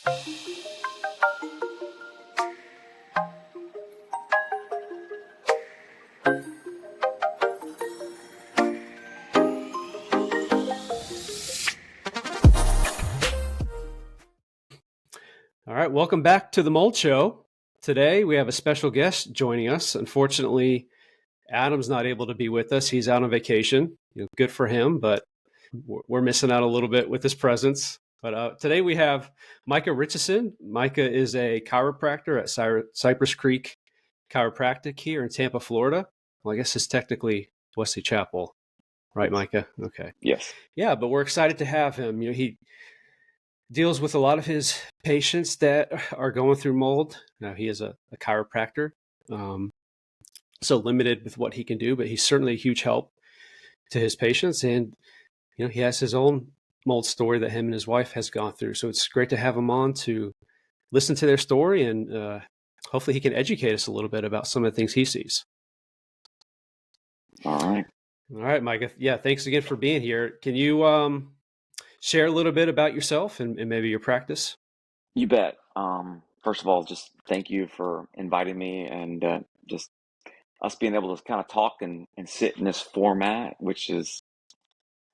All right, welcome back to the Mold Show. Today we have a special guest joining us. Unfortunately, Adam's not able to be with us. He's out on vacation. Good for him, but we're missing out a little bit with his presence. But today we have Micah Richeson. Micah is a chiropractor at Cypress Creek Chiropractic here in Tampa, Florida. Well, I guess it's technically Wesley Chapel, right, Micah? Okay. Yes. Yeah, but we're excited to have him. He deals with a lot of his patients that are going through mold. Now, he is a chiropractor, so limited with what he can do, but he's certainly a huge help to his patients. And, he has his own mold story that him and his wife has gone through. So it's great to have him on to listen to their story, and hopefully he can educate us a little bit about some of the things he sees. All right, Micah. Yeah, thanks again for being here. Can you share a little bit about yourself and maybe your practice? You bet. First of all, just thank you for inviting me, and just us being able to kind of talk and sit in this format, which is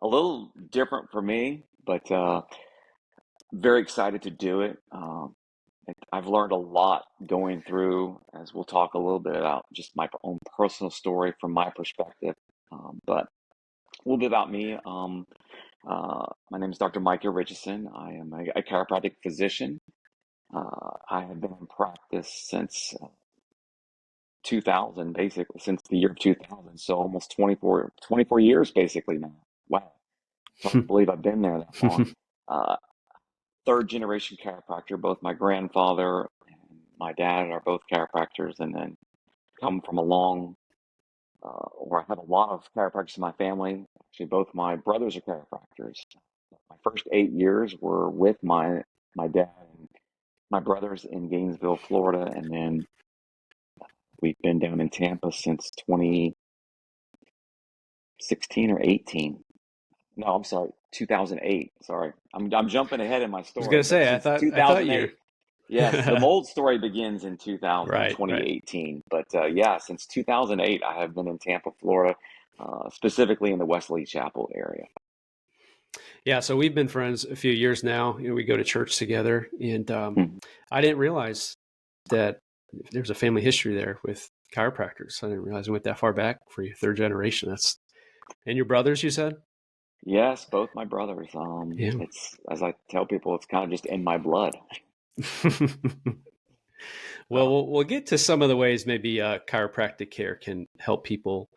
a little different for me, but very excited to do it. I've learned a lot going through, as we'll talk a little bit about just my own personal story from my perspective, but a little bit about me. My name is Dr. Micah Richeson. I am a chiropractic physician. I have been in practice since 2000, basically, since the year 2000. So almost 24 years, basically, now. Wow. It's hard to believe I've been there that long. Third generation chiropractor. Both my grandfather and my dad are both chiropractors, and then come from a long, or I have a lot of chiropractors in my family. Actually, both my brothers are chiropractors. My first 8 years were with my dad and my brothers in Gainesville, Florida, and then we've been down in Tampa since 2016 or 18. No, I'm sorry, 2008. Sorry, I'm jumping ahead in my story. I was going to say, I thought you. Yes, the mold story begins in 2018. Right. But yeah, since 2008, I have been in Tampa, Florida, specifically in the Wesley Chapel area. Yeah, so we've been friends a few years now. We go to church together, and I didn't realize that there's a family history there with chiropractors. I didn't realize it went that far back for your third generation. And your brothers, you said? Yes, both my brothers. Yeah. It's, as I tell people, it's kind of just in my blood. Well, we'll get to some of the ways maybe chiropractic care can help people.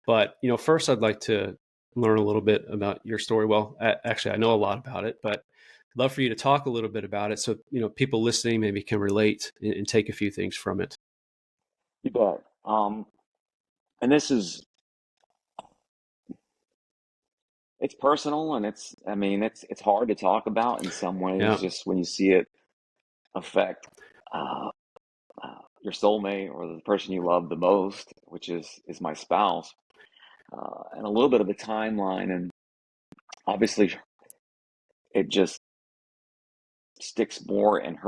But, first I'd like to learn a little bit about your story. Well, actually, I know a lot about it, but I'd love for you to talk a little bit about it so, people listening maybe can relate and take a few things from it. You bet. And this is, it's personal, and it's hard to talk about in some ways, Yeah. just when you see it affect your soulmate or the person you love the most, which is my spouse, and a little bit of a timeline. And obviously it just sticks more in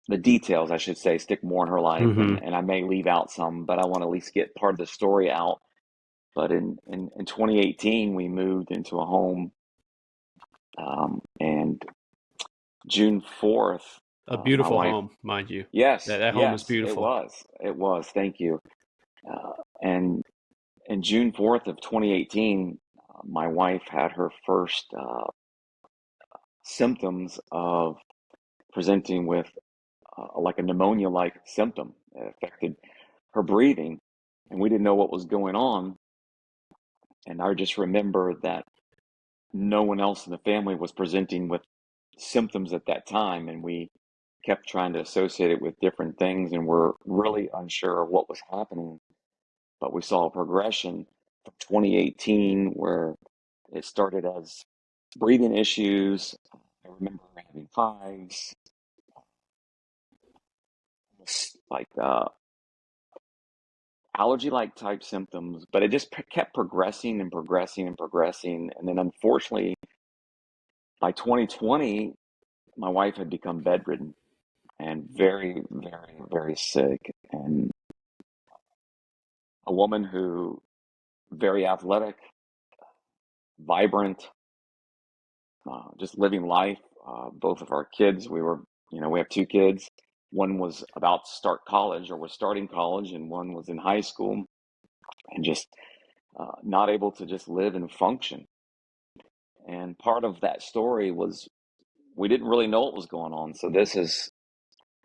the details, I should say, stick more in her life. And I may leave out some, but I want to at least get part of the story out. But in 2018, we moved into a home, and June 4th, a beautiful my wife, home, mind you. yes, That home is beautiful. It was. Thank you. And June 4th of 2018, my wife had her first symptoms of presenting with like a pneumonia-like symptom. It affected her breathing, and we didn't know what was going on. And I just remember that no one else in the family was presenting with symptoms at that time, and we kept trying to associate it with different things, and we're really unsure of what was happening. But we saw a progression from 2018 where it started as breathing issues. I remember having hives, like allergy-like type symptoms, but it just kept progressing and progressing and progressing. And then unfortunately, by 2020, my wife had become bedridden and very, very, very sick, and a woman who very athletic, vibrant, just living life. Both of our kids, we have two kids. One was about to start college or was starting college, and one was in high school, and just not able to just live and function. And part of that story was we didn't really know what was going on. So this has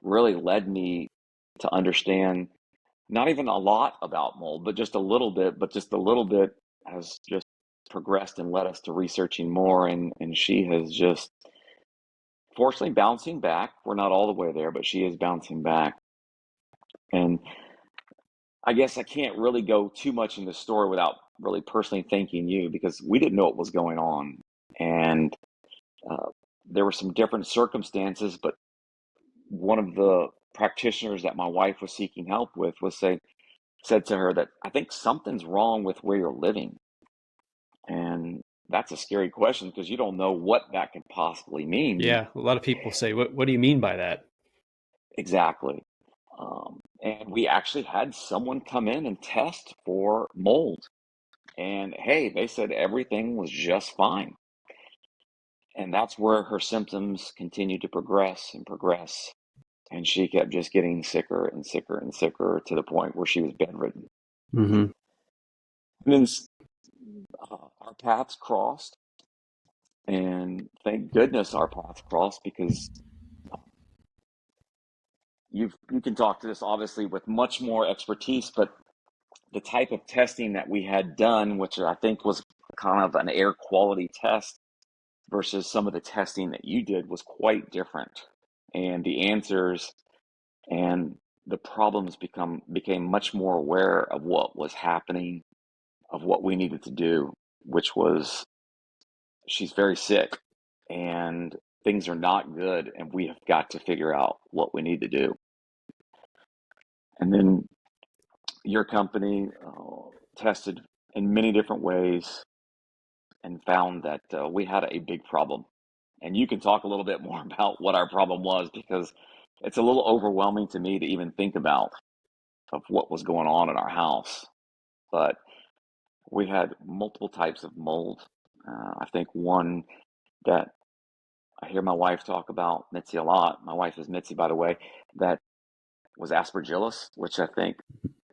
really led me to understand not even a lot about mold, but just a little bit, has just progressed and led us to researching more. And she has just, fortunately, bouncing back. We're not all the way there, but she is bouncing back. And I guess I can't really go too much in the story without really personally thanking you, because we didn't know what was going on. And uh, there were some different circumstances, but one of the practitioners that my wife was seeking help with said to her that I think something's wrong with where you're living. And that's a scary question because you don't know what that could possibly mean. Yeah, a lot of people say, what do you mean by that?" Exactly. And we actually had someone come in and test for mold. And hey, they said everything was just fine. And that's where her symptoms continued to progress and progress. And she kept just getting sicker and sicker and sicker to the point where she was bedridden. Mm-hmm. And then our paths crossed. And thank goodness our paths crossed, because you can talk to this obviously with much more expertise, but the type of testing that we had done, which I think was kind of an air quality test versus some of the testing that you did, was quite different. And the answers and the problems became much more aware of what was happening, of what we needed to do, which was she's very sick and things are not good, and we have got to figure out what we need to do. And then your company tested in many different ways and found that we had a big problem. And you can talk a little bit more about what our problem was, because it's a little overwhelming to me to even think about of what was going on in our house. But we had multiple types of mold. I think one that I hear my wife talk about, Mitzi, a lot. My wife is Mitzi, by the way. That was aspergillus, which I think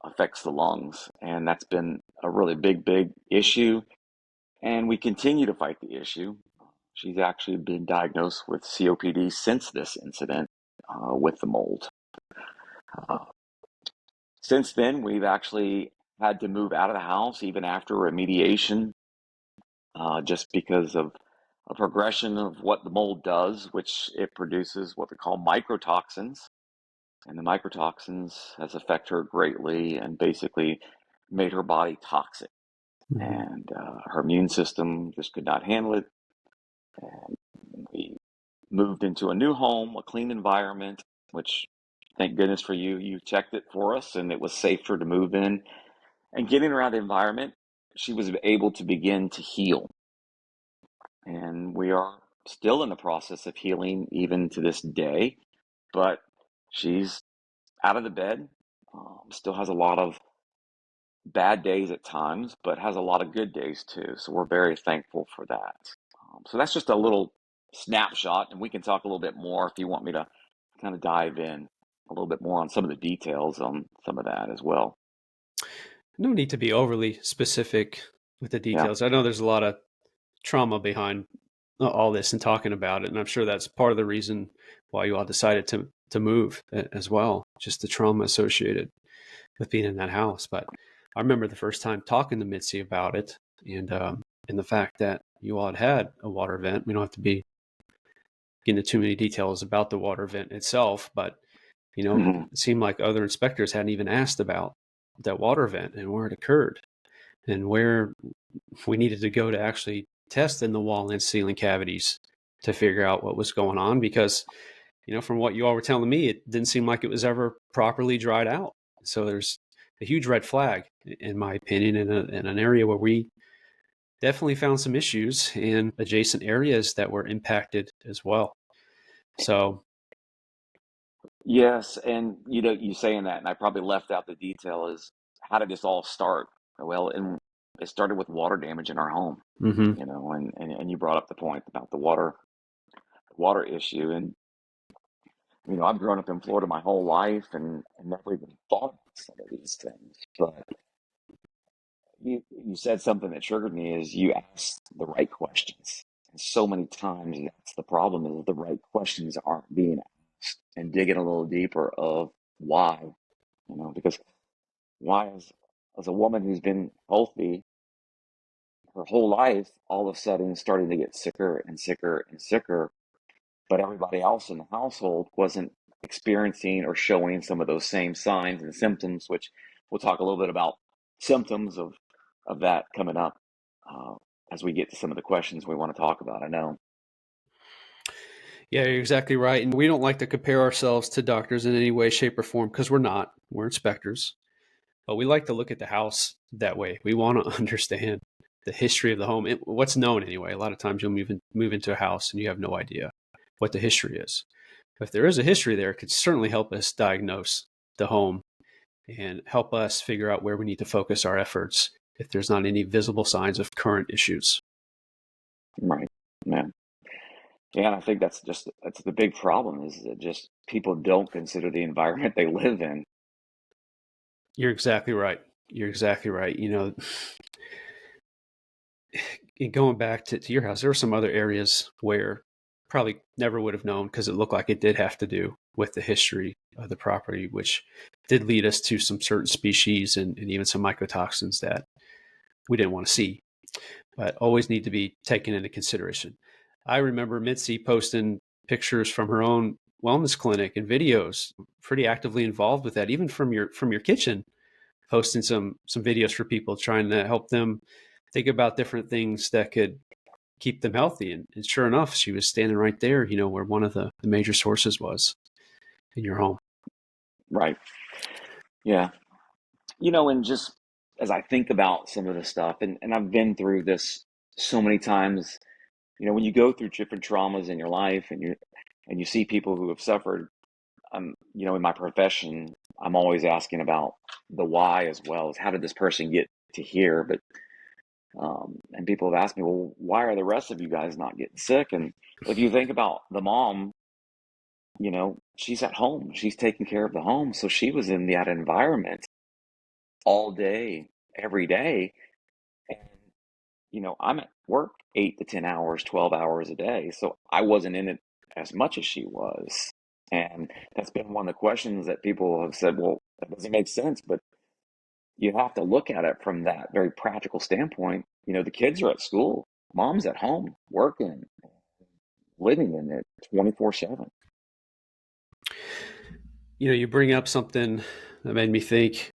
affects the lungs. And that's been a really big, big issue. And we continue to fight the issue. She's actually been diagnosed with COPD since this incident with the mold. Uh, since then, we've actually had to move out of the house even after remediation, just because of a progression of what the mold does, which it produces what they call microtoxins. And the microtoxins has affected her greatly and basically made her body toxic. Mm-hmm. And her immune system just could not handle it. And we moved into a new home, a clean environment, which thank goodness for you. You checked it for us and it was safer to move in. And getting around the environment, she was able to begin to heal. And we are still in the process of healing even to this day. But she's out of the bed, still has a lot of bad days at times, but has a lot of good days too. So we're very thankful for that. So that's just a little snapshot, and we can talk a little bit more if you want me to kind of dive in a little bit more on some of the details on some of that as well. No need to be overly specific with the Yeah. details. I know there's a lot of trauma behind all this and talking about it, and I'm sure that's part of the reason why you all decided to move as well. Just the trauma associated with being in that house. But I remember the first time talking to Mitzi about it, and the fact that you all had a water vent. We don't have to be getting into too many details about the water vent itself, but Hmm. it seemed like other inspectors hadn't even asked about that water vent and where it occurred and where we needed to go to actually test in the wall and ceiling cavities to figure out what was going on, because from what you all were telling me, it didn't seem like it was ever properly dried out. So there's a huge red flag, in my opinion, in an area where we definitely found some issues in adjacent areas that were impacted as well. So, Yes, and you saying that, and I probably left out the detail is how did this all start? Well, and it started with water damage in our home, hmm and you brought up the point about the water issue, and I've grown up in Florida my whole life and never even thought about some of these things. But you said something that triggered me is you asked the right questions. And so many times that's the problem is the right questions aren't being asked and digging a little deeper of why, because why as a woman who's been healthy her whole life, all of a sudden starting to get sicker and sicker and sicker, but everybody else in the household wasn't experiencing or showing some of those same signs and symptoms, which we'll talk a little bit about symptoms of that coming up uh, as we get to some of the questions we want to talk about. I know. yeah, you're exactly right. And we don't like to compare ourselves to doctors in any way, shape, or form because we're not. We're inspectors. But we like to look at the house that way. We want to understand the history of the home, what's known anyway. A lot of times you'll move into a house and you have no idea what the history is. If there is a history there, it could certainly help us diagnose the home and help us figure out where we need to focus our efforts if there's not any visible signs of current issues. Right. Yeah. Yeah, and I think that's the big problem is that just people don't consider the environment they live in. You're exactly right. You're exactly right. Going back to your house, there were some other areas where probably never would have known because it looked like it did have to do with the history of the property, which did lead us to some certain species and even some mycotoxins that we didn't want to see, but always need to be taken into consideration. I remember Mitzi posting pictures from her own wellness clinic and videos, pretty actively involved with that, even from your kitchen, posting some videos for people, trying to help them think about different things that could keep them healthy. And sure enough, she was standing right there, where one of the major sources was in your home. Right. Yeah. And just as I think about some of the stuff, and I've been through this so many times, when you go through different traumas in your life and you see people who have suffered, in my profession, I'm always asking about the why as well as how did this person get to here? But and people have asked me, well, why are the rest of you guys not getting sick? And if you think about the mom, she's at home, she's taking care of the home, so she was in that environment all day, every day. And, I'm at work 8 to 10 hours, 12 hours a day. So I wasn't in it as much as she was. And that's been one of the questions that people have said, well, that doesn't make sense. But you have to look at it from that very practical standpoint. The kids are at school, mom's at home, working, living in it 24/7. You bring up something that made me think.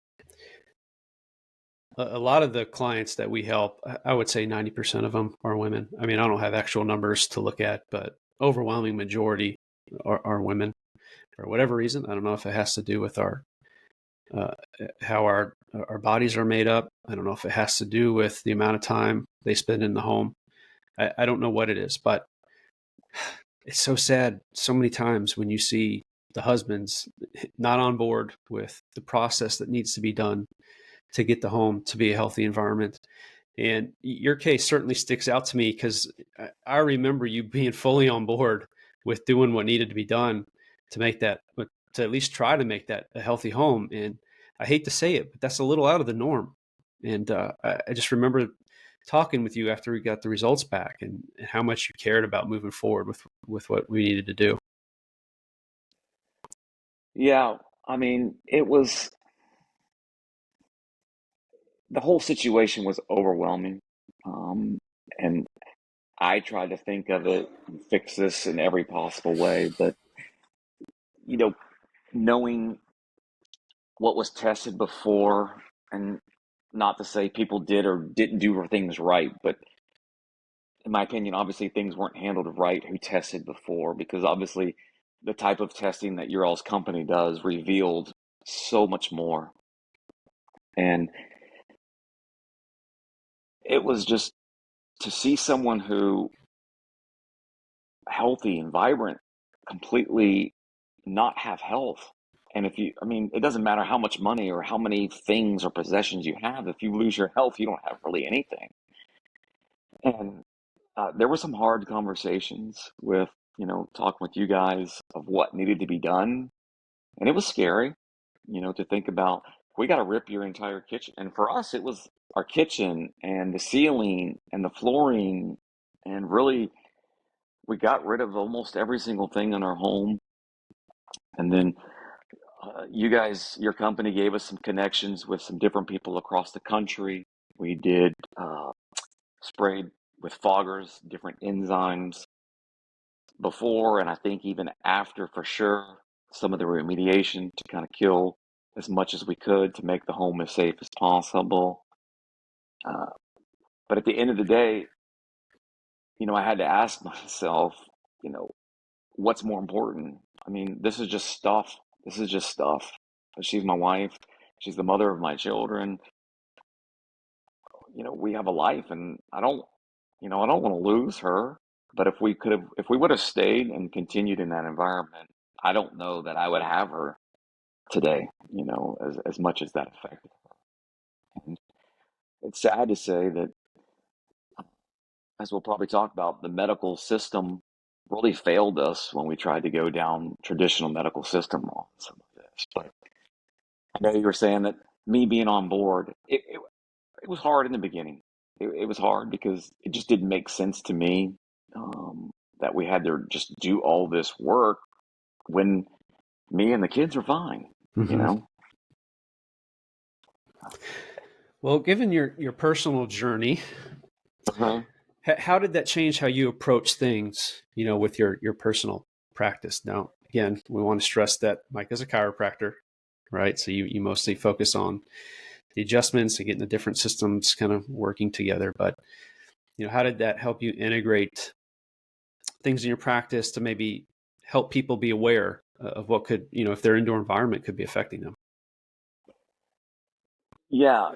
A lot of the clients that we help, I would say 90% of them are women. I mean, I don't have actual numbers to look at, but overwhelming majority are women for whatever reason. I don't know if it has to do with uh, how our bodies are made up. I don't know if it has to do with the amount of time they spend in the home. I don't know what it is, but it's so sad so many times when you see the husbands not on board with the process that needs to be done to get the home to be a healthy environment. And your case certainly sticks out to me because I remember you being fully on board with doing what needed to be done to make that, to at least try to make that a healthy home. And I hate to say it, but that's a little out of the norm. And I just remember talking with you after we got the results back and how much you cared about moving forward with what we needed to do. Yeah, I mean, the whole situation was overwhelming. Um, and I tried to think of it and fix this in every possible way, but you know, knowing what was tested before, and not to say people did or didn't do things right, but in my opinion, obviously things weren't handled right who tested before, because obviously the type of testing that your all's company does revealed so much more. And it was just to see someone who healthy and vibrant completely not have health. And it doesn't matter how much money or how many things or possessions you have. If you lose your health, you don't have really anything. And there were some hard conversations with, talking with you guys of what needed to be done. And it was scary, to think about, we got to rip your entire kitchen. And for us, it was our kitchen and the ceiling and the flooring. And really, we got rid of almost every single thing in our home. And then you guys, your company gave us some connections with some different people across the country. We did sprayed with foggers, different enzymes before, and I think even after for sure, some of the remediation to kind of kill as much as we could to make the home as safe as possible. Uh, but at the end of the day, I had to ask myself, you know, what's more important? I mean, this is just stuff. This is just stuff. She's my wife. She's the mother of my children. We have a life, and I don't want to lose her. But if we would have stayed and continued in that environment, I don't know that I would have her today, as much as that affected her. And it's sad to say that, as we'll probably talk about, the medical system really failed us when we tried to go down traditional medical system on some of this. But I know you were saying that me being on board, it was hard in the beginning. It was hard because it just didn't make sense to me, that we had to just do all this work when me and the kids are fine, you Mm-hmm. know? Well, given your personal journey, Uh-huh. how did that change how you approach things, with your personal practice? Now, again, we want to stress that Mike is a chiropractor, right? So you mostly focus on the adjustments and getting the different systems kind of working together. But, how did that help you integrate things in your practice to maybe help people be aware of what could, if their indoor environment could be affecting them? Yeah,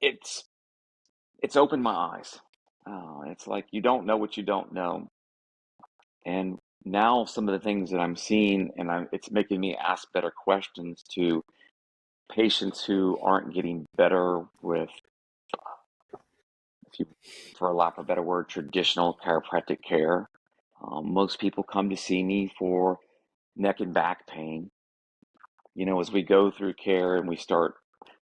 it's, it's opened my eyes. It's like you don't know what you don't know. And now some of the things that I'm seeing, and it's making me ask better questions to patients who aren't getting better with, if you, for a lack of a better word, traditional chiropractic care. Most people come to see me for neck and back pain. As we go through care and we start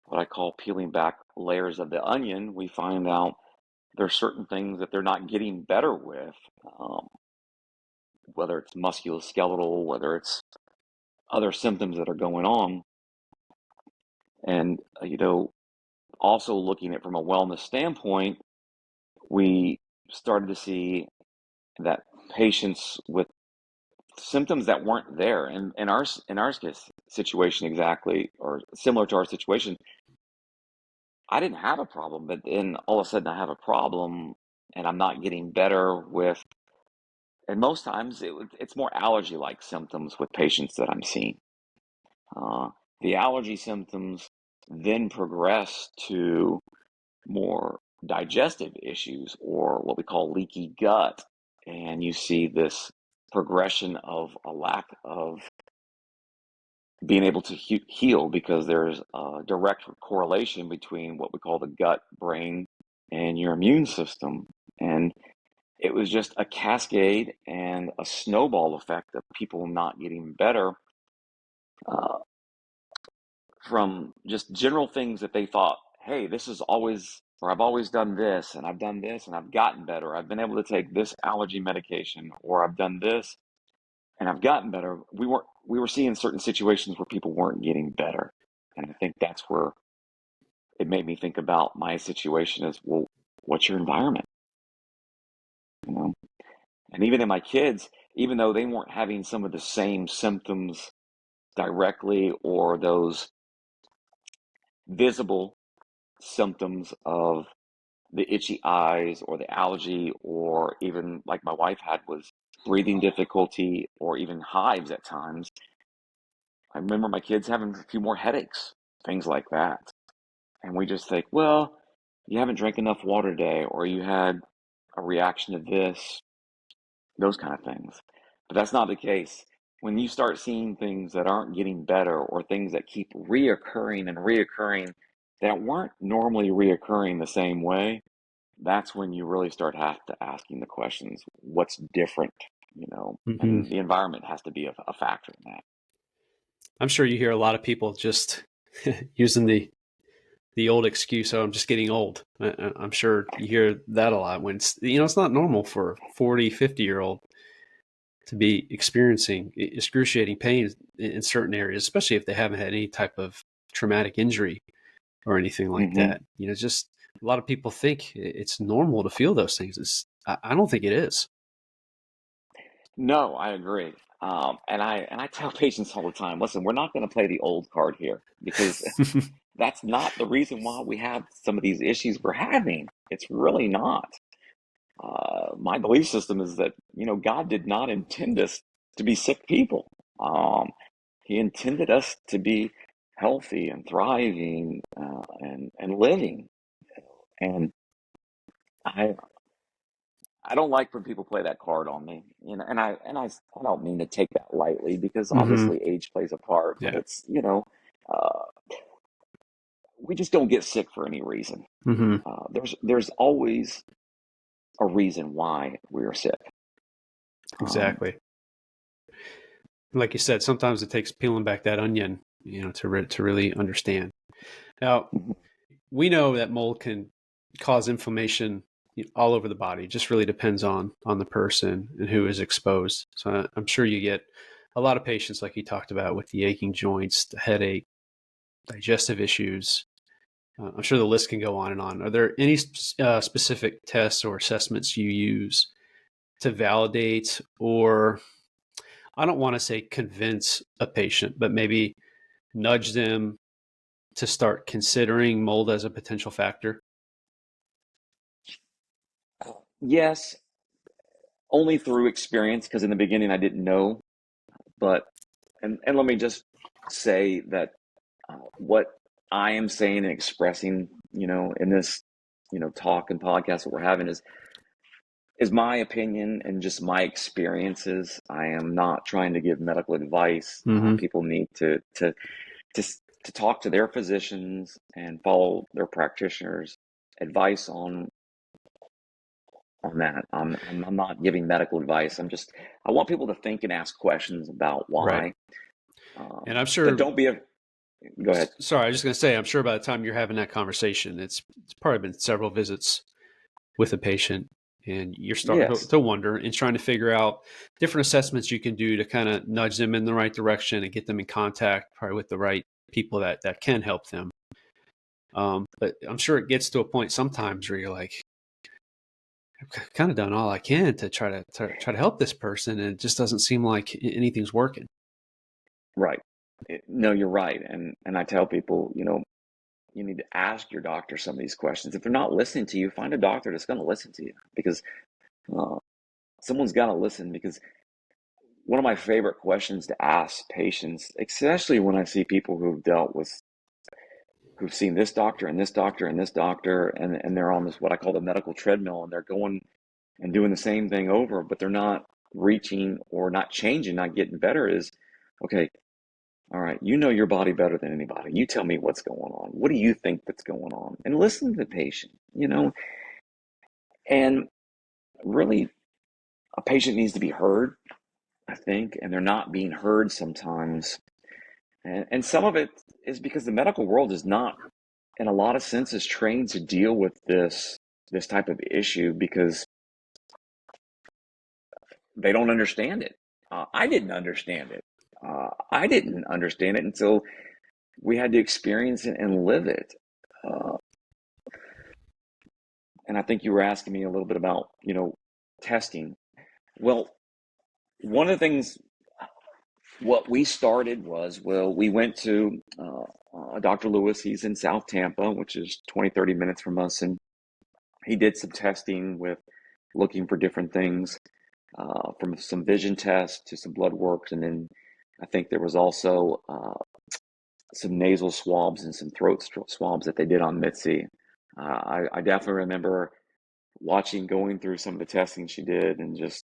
what I call peeling back layers of the onion, we find out there's certain things that they're not getting better with, um, whether it's musculoskeletal, whether it's other symptoms that are going on. And, also looking at from a wellness standpoint, we started to see that patients with symptoms that weren't there, and in our situation exactly, or similar to our situation, I didn't have a problem, but then all of a sudden I have a problem and I'm not getting better with, and most times it's more allergy-like symptoms with patients that I'm seeing. Uh, the allergy symptoms then progress to more digestive issues or what we call leaky gut. And you see this progression of a lack of being able to heal because there's a direct correlation between what we call the gut, brain, and your immune system. And it was just a cascade and a snowball effect of people not getting better, uh, from just general things that they thought, hey, this is always, or I've always done this, and I've done this, and I've gotten better. I've been able to take this allergy medication, or I've done this, and I've gotten better. We were seeing certain situations where people weren't getting better. And I think that's where it made me think about my situation as, well, what's your environment? You know? And even in my kids, even though they weren't having some of the same symptoms directly or those visible symptoms of the itchy eyes or the allergy, or even like my wife had was breathing difficulty or even hives at times. I remember my kids having a few more headaches, things like that. And we just think, well, you haven't drank enough water today, or you had a reaction to this, those kind of things. But that's not the case. When you start seeing things that aren't getting better, or things that keep reoccurring and reoccurring that weren't normally reoccurring the same way, that's when you really start have to asking the questions, what's different, Hmm. and the environment has to be a factor in that. I'm sure you hear a lot of people just using the old excuse, "Oh, I'm just getting old." I'm sure you hear that a lot when it's not normal for a 40, 50-year-old to be experiencing excruciating pain in certain areas, especially if they haven't had any type of traumatic injury or anything like Hmm. that. Just a lot of people think it's normal to feel those things. I don't think it is. No, I agree. And I tell patients all the time, listen, we're not going to play the old card here, because that's not the reason why we have some of these issues we're having. It's really not. My belief system is that, God did not intend us to be sick people. Um, he intended us to be healthy and thriving, and living. And I I don't like when people play that card on me, and I don't mean to take that lightly, because Hmm. obviously age plays a part, but Yeah. it's, uh, we just don't get sick for any reason. Hmm. There's always a reason why we're sick. Um, Exactly. Like you said, sometimes it takes peeling back that onion, to really understand. Now, mhm, we know that mold can cause inflammation all over the body. It just really depends on the person and who is exposed. So I'm sure you get a lot of patients, like you talked about, with the aching joints, the headache, digestive issues. I'm sure the list can go on and on. Are there any specific tests or assessments you use to validate, or I don't want to say convince a patient, but maybe nudge them to start considering mold as a potential factor? yes, only through experience, because in the beginning I didn't know. But and let me just say that, what I am saying and expressing, in this, talk and podcast that we're having, is my opinion and just my experiences. I am not trying to give medical advice. Hmm. People need to to talk to their physicians and follow their practitioners' advice on that. I'm not giving medical advice. I want people to think and ask questions about Right. why. And I'm But sure, don't be a Go ahead. sorry, I was just going to say, I'm sure by the time you're having that conversation, it's probably been several visits with a patient, and you're starting to, Yes. to wonder and trying to figure out different assessments you can do to kind of nudge them in the right direction and get them in contact probably with the right people that can help them. But I'm sure it gets to a point sometimes where you're like, I've kind of done all I can to try to help this person, and it just doesn't seem like anything's working. Right. No, you're right. And I tell people, you need to ask your doctor some of these questions. If they're not listening to you, find a doctor that's going to listen to you, because uh, someone's got to listen. Because one of my favorite questions to ask patients, especially when I see people who've seen this doctor and this doctor and this doctor, and they're on this, what I call the medical treadmill, and they're going and doing the same thing over, but they're not reaching or not changing, not getting better, is, okay, all right, you know your body better than anybody. You tell me what's going on. What do you think that's going on? And listen to the patient, and really, a patient needs to be heard, I think, and they're not being heard sometimes. And some of it is because the medical world is not, in a lot of senses, trained to deal with this type of issue, because they don't understand it. I didn't understand it. I didn't understand it until we had to experience it and live it. Uh, and I think you were asking me a little bit about, testing. Well, one of the things, what we started was, well, we went to Dr. Lewis. He's in South Tampa, which is 20, 30 minutes from us. And he did some testing with looking for different things, from some vision tests to some blood work. And then I think there was also some nasal swabs and some throat swabs that they did on Mitzi. I definitely remember watching, going through some of the testing she did, and just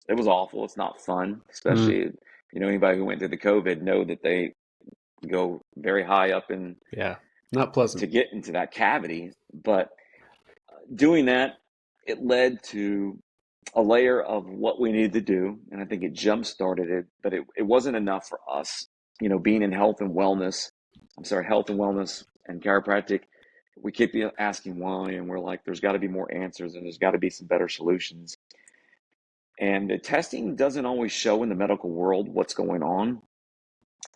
it was awful. It's not fun, Mm, especially, anybody who went through the COVID know that they go very high up in yeah, not pleasant. to get into that cavity. But doing that, it led to a layer of what we needed to do. And I think it jump started it, but it wasn't enough for us, being in health and wellness and chiropractic. We keep asking why, and we're like, there's got to be more answers and there's got to be some better solutions. And the testing doesn't always show in the medical world what's going on.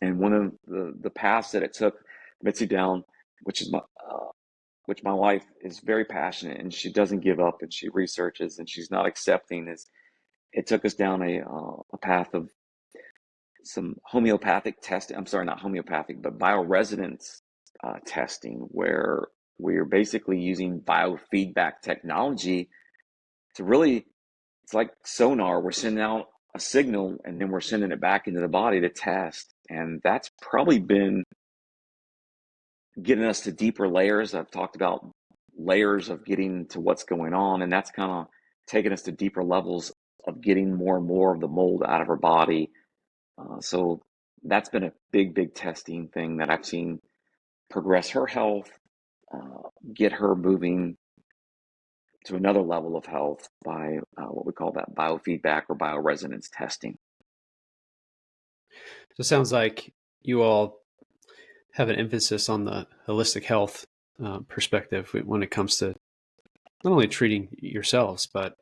And one of the paths that it took Mitzi down, which is which my wife is very passionate and she doesn't give up and she researches and she's not accepting, is it took us down a path of some homeopathic testing. I'm sorry, not homeopathic, but bioresonance testing, where we're basically using biofeedback technology to really, it's like sonar. We're sending out a signal and then we're sending it back into the body to test. And that's probably been getting us to deeper layers. I've talked about layers of getting to what's going on, and that's kind of taking us to deeper levels of getting more and more of the mold out of our body. So that's been a big testing thing that I've seen progress her health, get her moving to another level of health by what we call that biofeedback or bioresonance testing. So it sounds like you all have an emphasis on the holistic health perspective when it comes to not only treating yourselves, but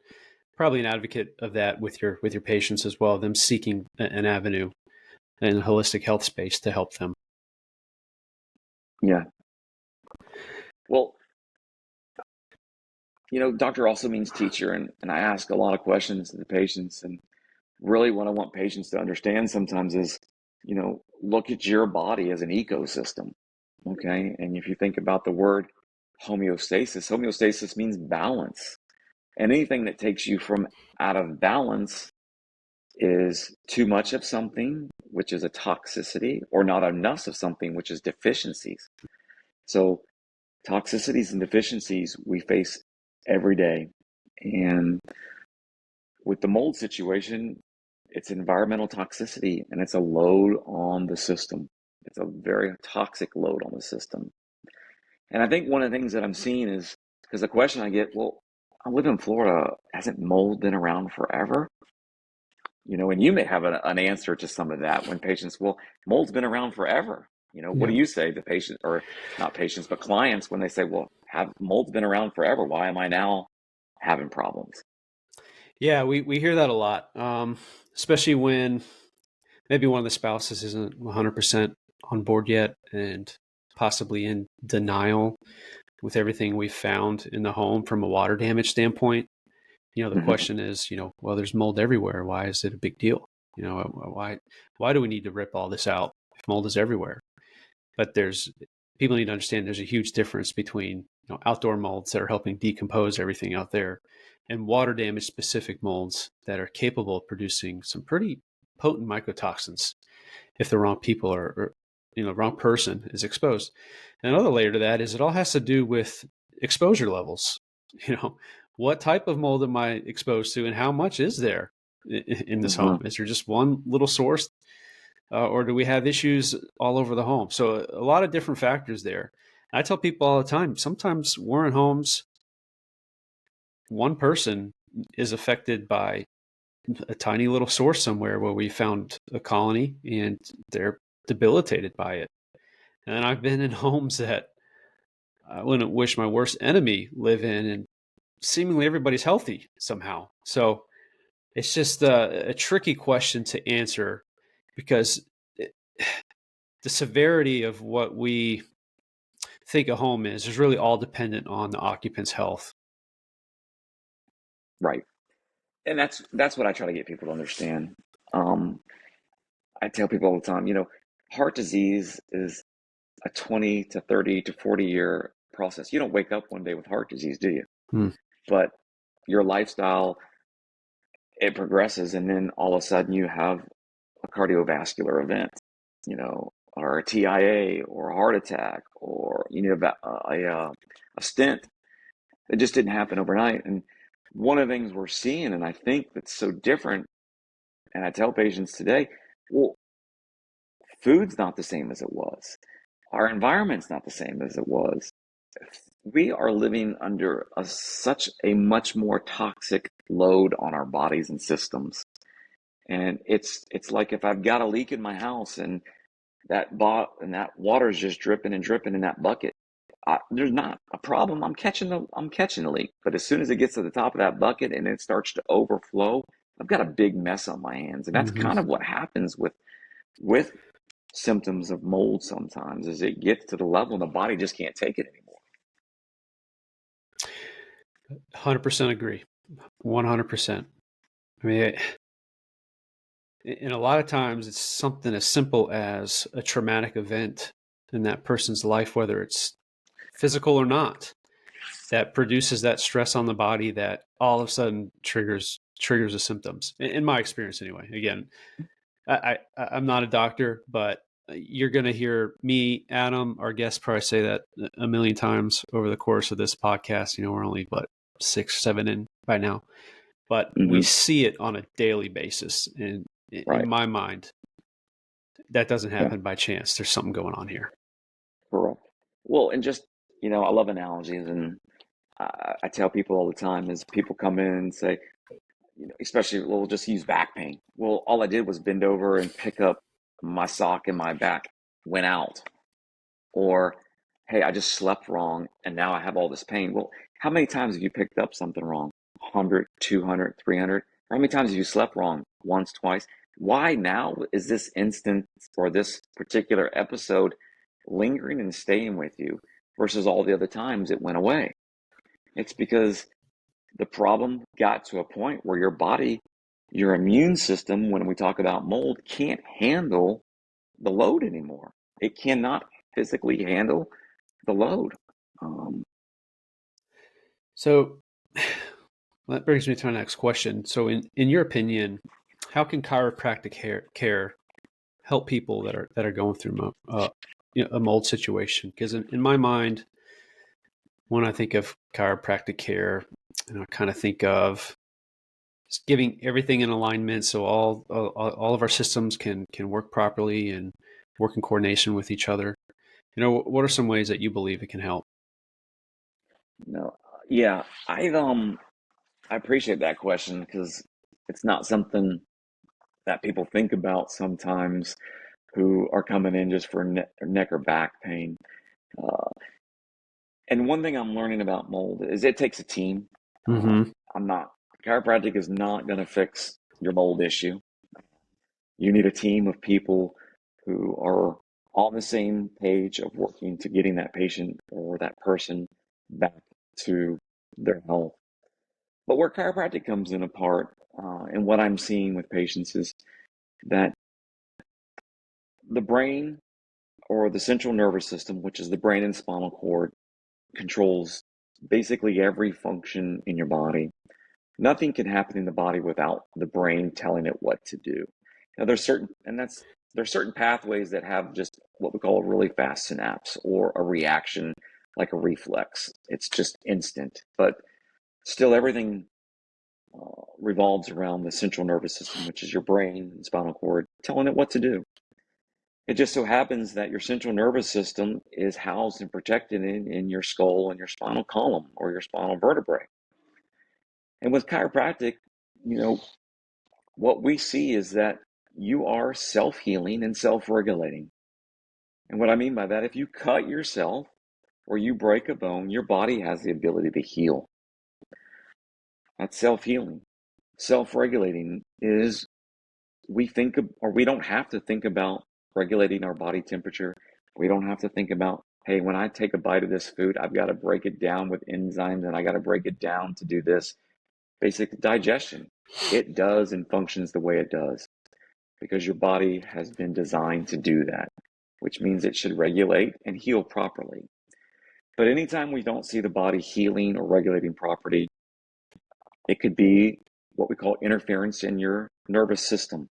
probably an advocate of that with your patients as well, them seeking an avenue in a holistic health space to help them. Yeah. Well, doctor also means teacher, and I ask a lot of questions to the patients, and really what I want patients to understand sometimes is, look at your body as an ecosystem, okay? And if you think about the word homeostasis means balance. And anything that takes you from out of balance is too much of something, which is a toxicity, or not enough of something, which is deficiencies. So toxicities and deficiencies we face every day. And with the mold situation, it's environmental toxicity and it's a load on the system. It's a very toxic load on the system. And I think one of the things that I'm seeing is, because the question I get, well, I live in Florida, hasn't mold been around forever? And you may have an answer to some of that when patients, well, mold's been around forever. What Yeah. do you say to patients, or not patients, but clients, when they say, well, have mold's been around forever? Why am I now having problems? Yeah, we hear that a lot, especially when maybe one of the spouses isn't 100% on board yet and possibly in denial with everything we've found in the home from a water damage standpoint. The Mm-hmm. question is, well, there's mold everywhere. Why is it a big deal? Why do we need to rip all this out if mold is everywhere? But people need to understand there's a huge difference between outdoor molds that are helping decompose everything out there and water damage specific molds that are capable of producing some pretty potent mycotoxins if the wrong people or wrong person is exposed. And another layer to that is it all has to do with exposure levels. What type of mold am I exposed to and how much is there in this Mm-hmm. home? Is there just one little source or do we have issues all over the home? So a lot of different factors there. I tell people all the time, sometimes we're in homes, one person is affected by a tiny little source somewhere where we found a colony and they're debilitated by it. And I've been in homes that I wouldn't wish my worst enemy live in, and seemingly everybody's healthy somehow. So it's just a tricky question to answer because the severity of what we think a home is really all dependent on the occupant's health. Right. And that's what I try to get people to understand. Um, I tell people all the time, heart disease is a 20 to 30 to 40-year process. You don't wake up one day with heart disease, do you? Hmm. But your lifestyle, it progresses, and then all of a sudden you have a cardiovascular event, or a TIA, or a heart attack, or you need a stent. It just didn't happen overnight. And one of the things we're seeing, and I think that's so different And I tell patients today, well, food's not the same as it was. Our environment's not the same as it was. We are living under such a much more toxic load on our bodies and systems. And it's like if I've got a leak in my house and that water is just dripping and dripping in that bucket, there's not a problem. I'm catching the leak. But as soon as it gets to the top of that bucket and it starts to overflow, I've got a big mess on my hands. And that's kind of what happens with symptoms of mold sometimes, is it gets to the level and the body just can't take it anymore. 100% agree. 100%. I mean, and a lot of times it's something as simple as a traumatic event in that person's life, whether it's physical or not, that produces that stress on the body that all of a sudden triggers the symptoms. In my experience, anyway. Again, I'm not a doctor, but you're going to hear me, Adam, our guest, probably say that a million times over the course of this podcast. We're only 6, 7 in by now, but we see it on a daily basis. And in my mind, that doesn't happen by chance. There's something going on here. Correct. Well, and just, I love analogies, and I tell people all the time is people come in and say, especially we'll just use back pain. Well, all I did was bend over and pick up my sock and my back went out. Or, hey, I just slept wrong and now I have all this pain. Well, how many times have you picked up something wrong? 100, 200, 300? How many times have you slept wrong? Once, twice? Why now is this instance or this particular episode lingering and staying with you versus all the other times it went away? It's because the problem got to a point where your body, your immune system, when we talk about mold, can't handle the load anymore. It cannot physically handle the load. So that brings me to my next question. So in your opinion, how can chiropractic care help people that are going through a mold situation? Because in my mind, when I think of chiropractic care, I kind of think of just giving everything in alignment so all of our systems can work properly and work in coordination with each other. What are some ways that you believe it can help? Yeah, I appreciate that question because it's not something that people think about sometimes who are coming in just for neck or back pain. And one thing I'm learning about mold is it takes a team. Chiropractic is not going to fix your mold issue. You need a team of people who are on the same page of working to getting that patient or that person back to their health. But where chiropractic comes in apart, and what I'm seeing with patients is that the brain or the central nervous system, which is the brain and spinal cord, controls basically every function in your body. Nothing can happen in the body without the brain telling it what to do. Now there's certain pathways that have just what we call a really fast synapse or a reaction like a reflex. It's just instant, but still everything revolves around the central nervous system, which is your brain and spinal cord, telling it what to do. It just so happens that your central nervous system is housed and protected in your skull and your spinal column or your spinal vertebrae. And with chiropractic, what we see is that you are self-healing and self-regulating. And what I mean by that, if you cut yourself or you break a bone, your body has the ability to heal. That's self-healing. Self-regulating is we don't have to think about regulating our body temperature. We don't have to think about, hey, when I take a bite of this food, I've got to break it down with enzymes and I got to break it down to do this. Basic digestion. It does and functions the way it does because your body has been designed to do that, which means it should regulate and heal properly. But anytime we don't see the body healing or regulating properly, it could be what we call interference in your nervous system.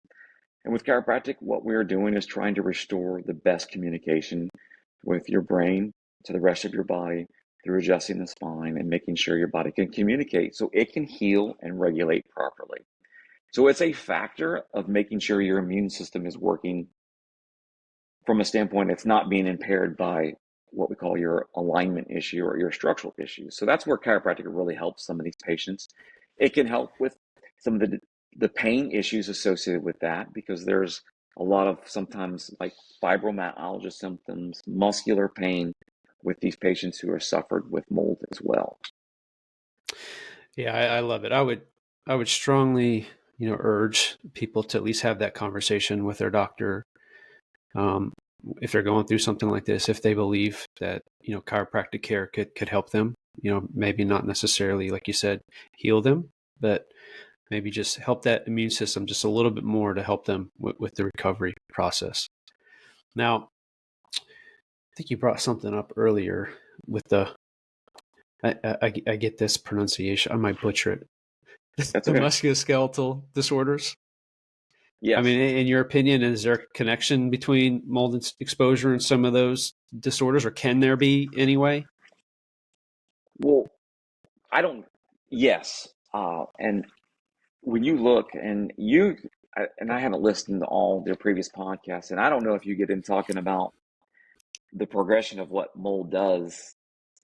And with chiropractic, what we're doing is trying to restore the best communication with your brain to the rest of your body through adjusting the spine and making sure your body can communicate so it can heal and regulate properly. So it's a factor of making sure your immune system is working from a standpoint it's not being impaired by what we call your alignment issue or your structural issues. So that's where chiropractic really helps some of these patients. It can help with some of the pain issues associated with that, because there's a lot of sometimes like fibromyalgia symptoms, muscular pain with these patients who are suffered with mold as well. Yeah, I love it. I would strongly, urge people to at least have that conversation with their doctor. If they're going through something like this, if they believe that, chiropractic care could help them, maybe not necessarily, like you said, heal them, but maybe just help that immune system just a little bit more to help them with the recovery process. Now, I think you brought something up earlier with I get this pronunciation. I might butcher it. That's The okay. musculoskeletal disorders. I Yes. mean, in your opinion, is there a connection between mold exposure and some of those disorders, or can there be anyway? Well, I don't, yes. And when you look and I haven't listened to all their previous podcasts, and I don't know if you get in talking about the progression of what mold does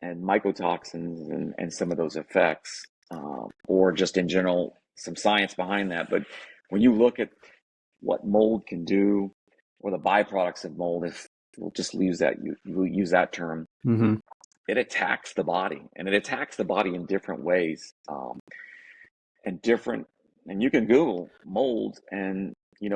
and mycotoxins and some of those effects, or just in general, some science behind that. But when you look at what mold can do, or the byproducts of mold, if we'll just use you use that term, Mm-hmm. it attacks the body, and it attacks the body in different ways. And different, and you can Google mold, and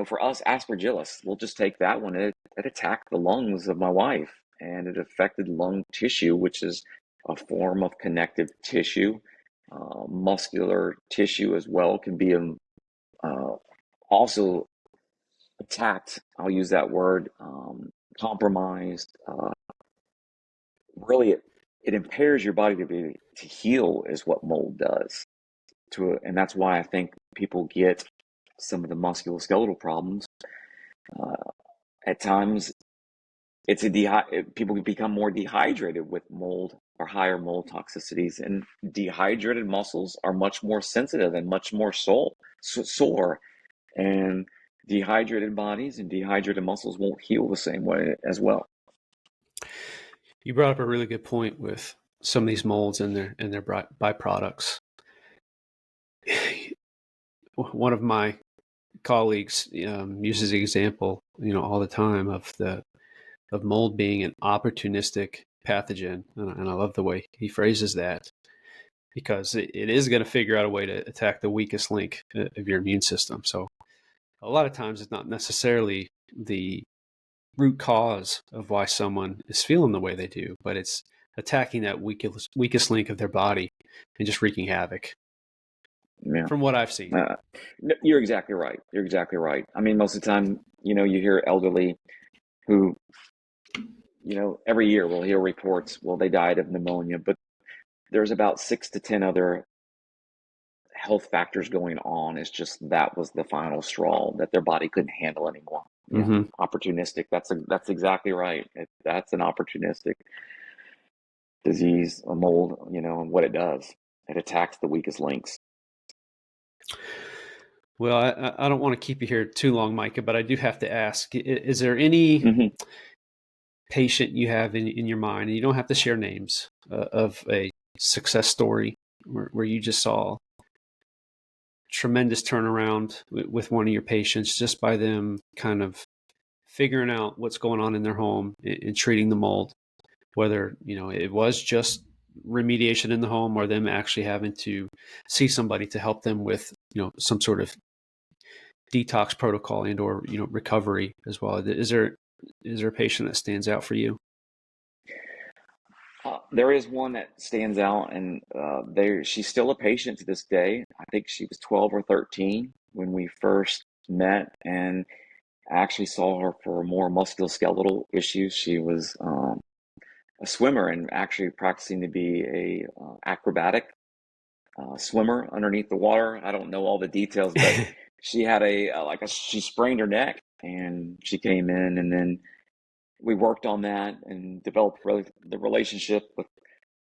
for us, aspergillus, we'll just take that one. It attacked the lungs of my wife, and it affected lung tissue, which is a form of connective tissue. Muscular tissue as well can be uh, also attacked. I'll use that word, compromised. Really, it impairs your body to heal, is what mold does. And that's why I think people get some of the musculoskeletal problems. Uh, at times, people become more dehydrated with mold or higher mold toxicities, and dehydrated muscles are much more sensitive and much more sore, and dehydrated bodies and dehydrated muscles won't heal the same way as well. You brought up a really good point with some of these molds and their byproducts. One of my colleagues uses the example, all the time of mold being an opportunistic pathogen, and I love the way he phrases that, because it is going to figure out a way to attack the weakest link of your immune system. So a lot of times it's not necessarily the root cause of why someone is feeling the way they do, but it's attacking that weakest link of their body and just wreaking havoc, Yeah. from what I've seen. You're exactly right. You're exactly right. I mean, most of the time, you hear elderly who, every year we'll hear reports, well, they died of pneumonia, but there's about 6 to 10 other health factors going on. It's just that was the final straw that their body couldn't handle anymore. Yeah, Mm-hmm. opportunistic. That's exactly right. That's an opportunistic disease, a mold. And what it does, it attacks the weakest links. Well, I don't want to keep you here too long, Micah, but I do have to ask, is there any Mm-hmm. patient you have in your mind, and you don't have to share names, of a success story where you just saw tremendous turnaround with one of your patients just by them kind of figuring out what's going on in their home and treating the mold, whether it was just remediation in the home or them actually having to see somebody to help them with some sort of detox protocol and or recovery as well. Is there a patient that stands out for you? There is one that stands out, and she's still a patient to this day. I think she was 12 or 13 when we first met, and I actually saw her for more musculoskeletal issues. She was a swimmer and actually practicing to be a acrobatic swimmer underneath the water. I don't know all the details, but she had she sprained her neck, and she came in, and then we worked on that and developed the relationship with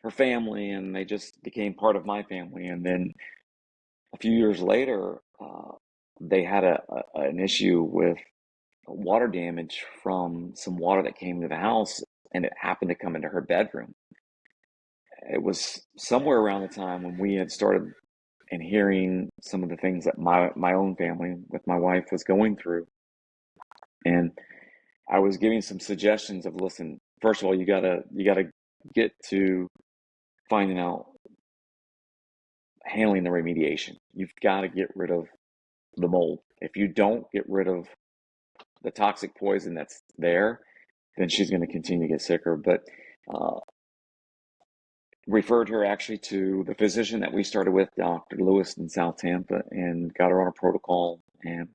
her family, and they just became part of my family. And then a few years later, they had an issue with water damage from some water that came to the house, and it happened to come into her bedroom. It was somewhere around the time when we had started and hearing some of the things that my own family with my wife was going through. And I was giving some suggestions of, listen, first of all, you gotta get to finding out handling the remediation. You've got to get rid of the mold. If you don't get rid of the toxic poison that's there, then she's going to continue to get sicker. But uh, referred her actually to the physician that we started with, Dr. Lewis in South Tampa, and got her on a protocol and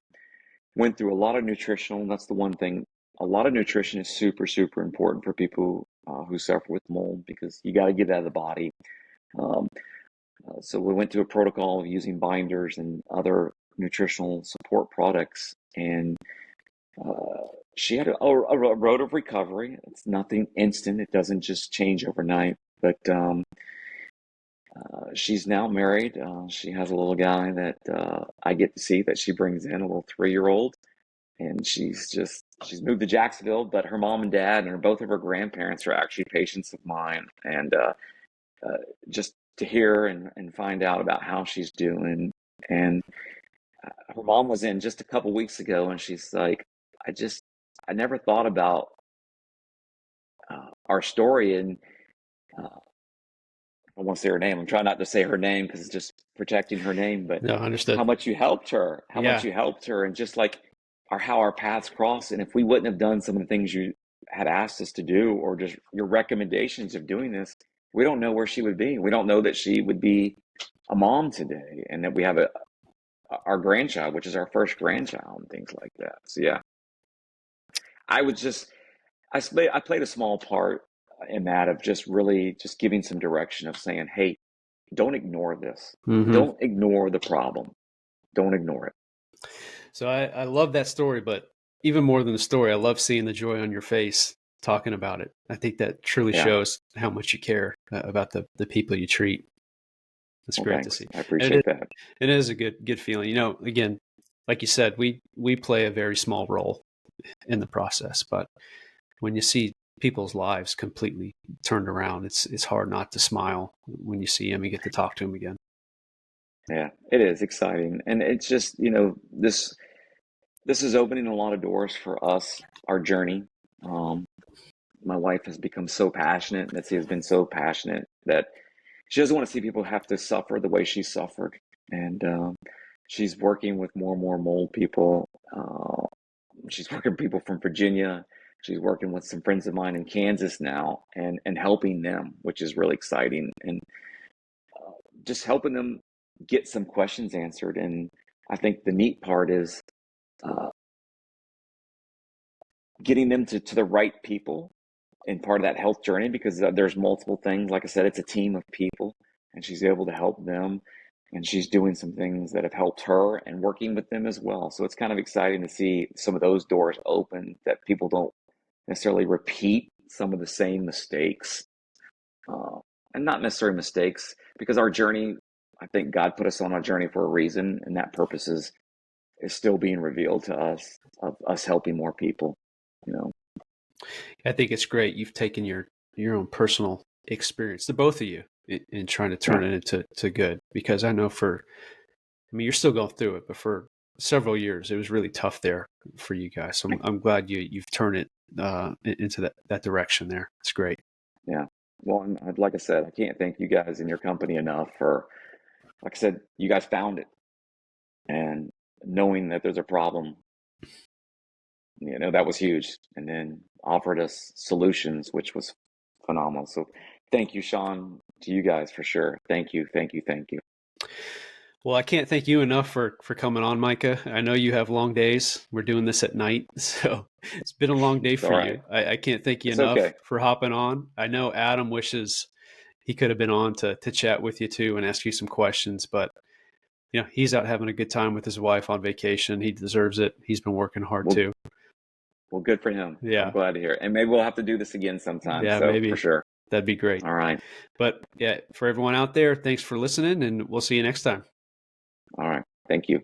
went through a lot of nutritional. And that's the one thing. A lot of nutrition is super, super important for people who suffer with mold, because you got to get it out of the body. Um, so we went to a protocol of using binders and other nutritional support products, and she had a road of recovery. It's nothing instant. It doesn't just change overnight. But she's now married. She has a little guy that I get to see, that she brings in, a little 3-year-old. And she's moved to Jacksonville, but her mom and dad and both of her grandparents are actually patients of mine. And just to hear and find out about how she's doing. And her mom was in just a couple weeks ago, and she's like, I never thought about our story. And I won't say her name. I'm trying not to say her name because it's just protecting her name, but No, understood. how much you helped her, Yeah. and just like how our paths crossed. And if we wouldn't have done some of the things you had asked us to do, or just your recommendations of doing this, we don't know where she would be. We don't know that she would be a mom today, and that we have our grandchild, which is our first grandchild, and things like that. So yeah, I was just I played a small part in that, of just really just giving some direction, of saying, hey, don't ignore this. Mm-hmm. Don't ignore the problem. Don't ignore it. So I love that story, but even more than the story, I love seeing the joy on your face talking about it. I think that truly Yeah. shows how much you care about the people you treat. It's Well, great to thanks. see. I And appreciate that. it is a good feeling. You know, again, like you said, we play a very small role in the process, but when you see people's lives completely turned around, it's hard not to smile when you see them and get to talk to them again. Yeah, it is exciting. And it's just, this is opening a lot of doors for us, our journey. My wife has become so passionate, Mitzi has been so passionate, that she doesn't want to see people have to suffer the way she suffered. And she's working with more and more mold people. She's working with people from Virginia. She's working with some friends of mine in Kansas now, and helping them, which is really exciting. And just helping them get some questions answered. And I think the neat part is uh, getting them to the right people in part of that health journey, because there's multiple things. Like I said, it's a team of people, and she's able to help them. And she's doing some things that have helped her, and working with them as well. So it's kind of exciting to see some of those doors open, that people don't necessarily repeat some of the same mistakes. Uh, and not necessarily mistakes, because our journey, I think God put us on a journey for a reason, and that purpose is still being revealed to us, of us helping more people, you know. I think it's great. You've taken your own personal experience, the both of you, in trying to turn Yeah. it into good. Because I know I mean, you're still going through it, but for several years, it was really tough there for you guys. So I'm glad you've turned it into that direction there. It's great. Yeah. Well, and like I said, I can't thank you guys and your company enough for, like I said, you guys found it, and knowing that there's a problem, that was huge. And then offered us solutions, which was phenomenal. So thank you, Sean, to you guys for sure. Thank you, thank you, thank you. Well, I can't thank you enough for coming on, Micah. I know you have long days. We're doing this at night, so it's been a long day It's all for right. you. I can't thank you It's enough okay. for hopping on. I know Adam wishes he could have been on to chat with you too and ask you some questions, but he's out having a good time with his wife on vacation. He deserves it. He's been working hard Well, too. well, good for him. I'm Yeah, glad to hear it. And maybe we'll have to do this again sometime. yeah, So for maybe sure. that'd be great. All right. But yeah, for everyone out there, thanks for listening, and we'll see you next time. All right. Thank you.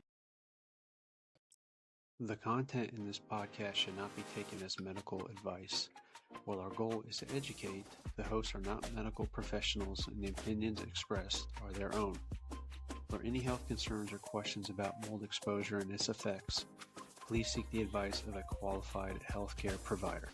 The content in this podcast should not be taken as medical advice. While our goal is to educate, the hosts are not medical professionals and the opinions expressed are their own. For any health concerns or questions about mold exposure and its effects, please seek the advice of a qualified healthcare provider.